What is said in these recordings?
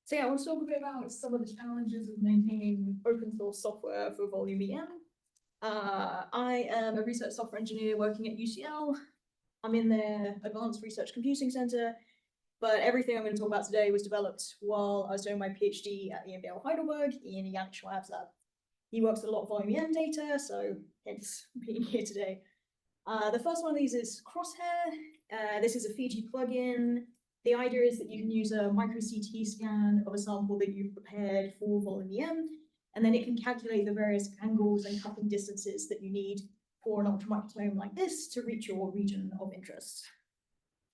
So yeah, I want to talk a bit about some of the challenges of maintaining open source software for volumeEM. I am a research software engineer working at UCL. I'm in their Advanced Research Computing Center, but everything I'm going to talk about today was developed while I was doing my PhD at EMBL Heidelberg in Yannick Schwab's lab. He works with a lot of volumeEM data, so hence being here today. The first one of these is Crosshair. This is a Fiji plugin. The idea is that you can use a micro CT scan of a sample that you've prepared for volumeEM, and then it can calculate the various angles and coupling distances that you need for an ultramicrotome like this to reach your region of interest.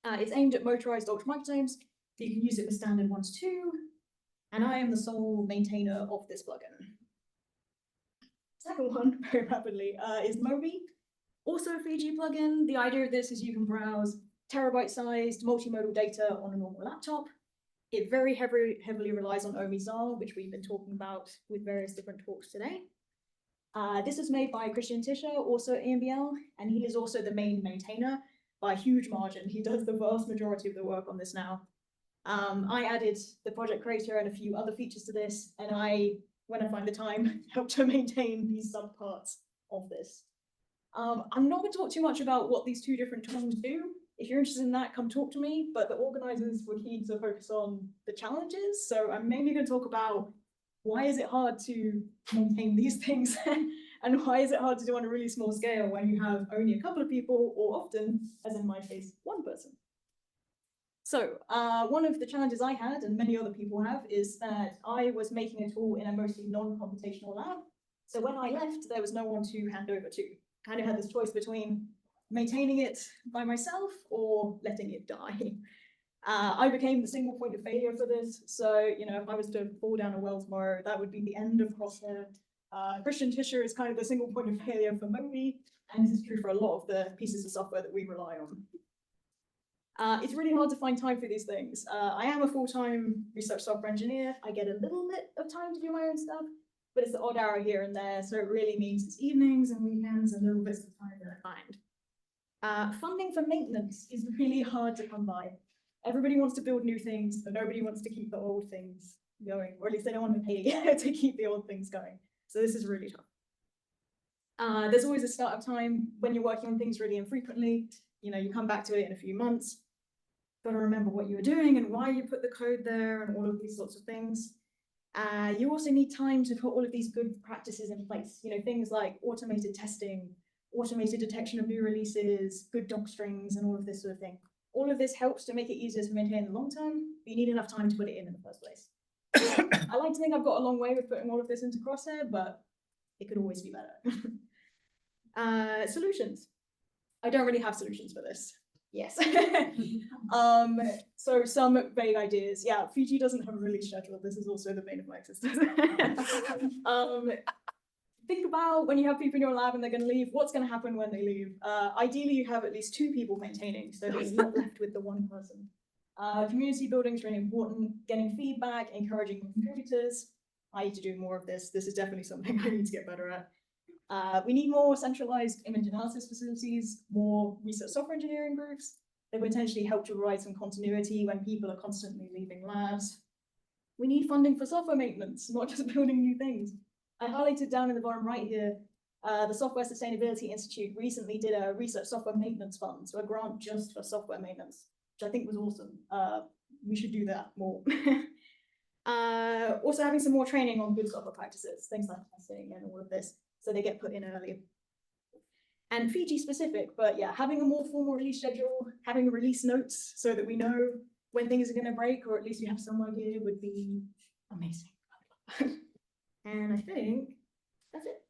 It's aimed at motorized ultramicrotomes. You can use it with standard ones too, and I am the sole maintainer of this plugin. Second one, very rapidly, is MoBIE. Also a Fiji plugin. The idea of this is you can browse terabyte-sized multimodal data on a normal laptop. It very heavily relies on OMI-ZAR, which we've been talking about with various different talks today. This is made by Christian Tischer, also at EMBL, and he is also the main maintainer by a huge margin. He does the vast majority of the work on this now. I added the project creator and a few other features to this, and I, when I find the time, help to maintain these subparts of this. I'm not going to talk too much about what these two different tools do. If you're interested in that, come talk to me, but the organizers were keen to focus on the challenges. So I'm mainly going to talk about why is it hard to maintain these things and why is it hard to do on a really small scale when you have only a couple of people, or often, as in my case, one person. So one of the challenges I had, and many other people have, is that I was making a tool in a mostly non-computational lab. So when I left, there was no one to hand over to. Kind of had this choice between maintaining it by myself or letting it die. I became the single point of failure for this. So, you know, if I was to fall down a well tomorrow, that would be the end of Crosshair. Christian Tischer is kind of the single point of failure for MoBIE, and this is true for a lot of the pieces of software that we rely on. It's really hard to find time for these things. I am a full-time research software engineer. I get a little bit of time to do my own stuff, but it's the odd hour here and there, so it really means it's evenings and weekends and little bits of time that I find. Funding for maintenance is really hard to come by. Everybody wants to build new things, but nobody wants to keep the old things going, or at least they don't want to pay to keep the old things going. So this is really tough. There's always a startup time when you're working on things really infrequently. You know, you come back to it in a few months, got to remember what you were doing and why you put the code there and all of these sorts of things. You also need time to put all of these good practices in place. You know, things like automated testing, automated detection of new releases, good doc strings, and all of this sort of thing. All of this helps to make it easier to maintain in the long term, but you need enough time to put it in the first place. I like to think I've got a long way with putting all of this into Crosshair, but it could always be better. Solutions. I don't really have solutions for this. Yes. So some vague ideas. Yeah, Fiji doesn't have a release schedule. This is also the bane of my existence. Think about when you have people in your lab and they're going to leave, what's going to happen when they leave? Ideally, you have at least 2 people maintaining, so that you're not left with the one person. Community building is really important. Getting feedback, encouraging contributors. I need to do more of this. This is definitely something I need to get better at. We need more centralized image analysis facilities, more research software engineering groups that would potentially help to provide some continuity when people are constantly leaving labs. We need funding for software maintenance, not just building new things. I highlighted down in the bottom right here, the Software Sustainability Institute recently did a research software maintenance fund, so a grant just for software maintenance, which I think was awesome. We should do that more. Also having some more training on good software practices, things like testing and all of this, so they get put in early. And Fiji specific, but yeah, having a more formal release schedule, having release notes so that we know when things are going to break, or at least you have some idea, would be amazing. And I think that's it.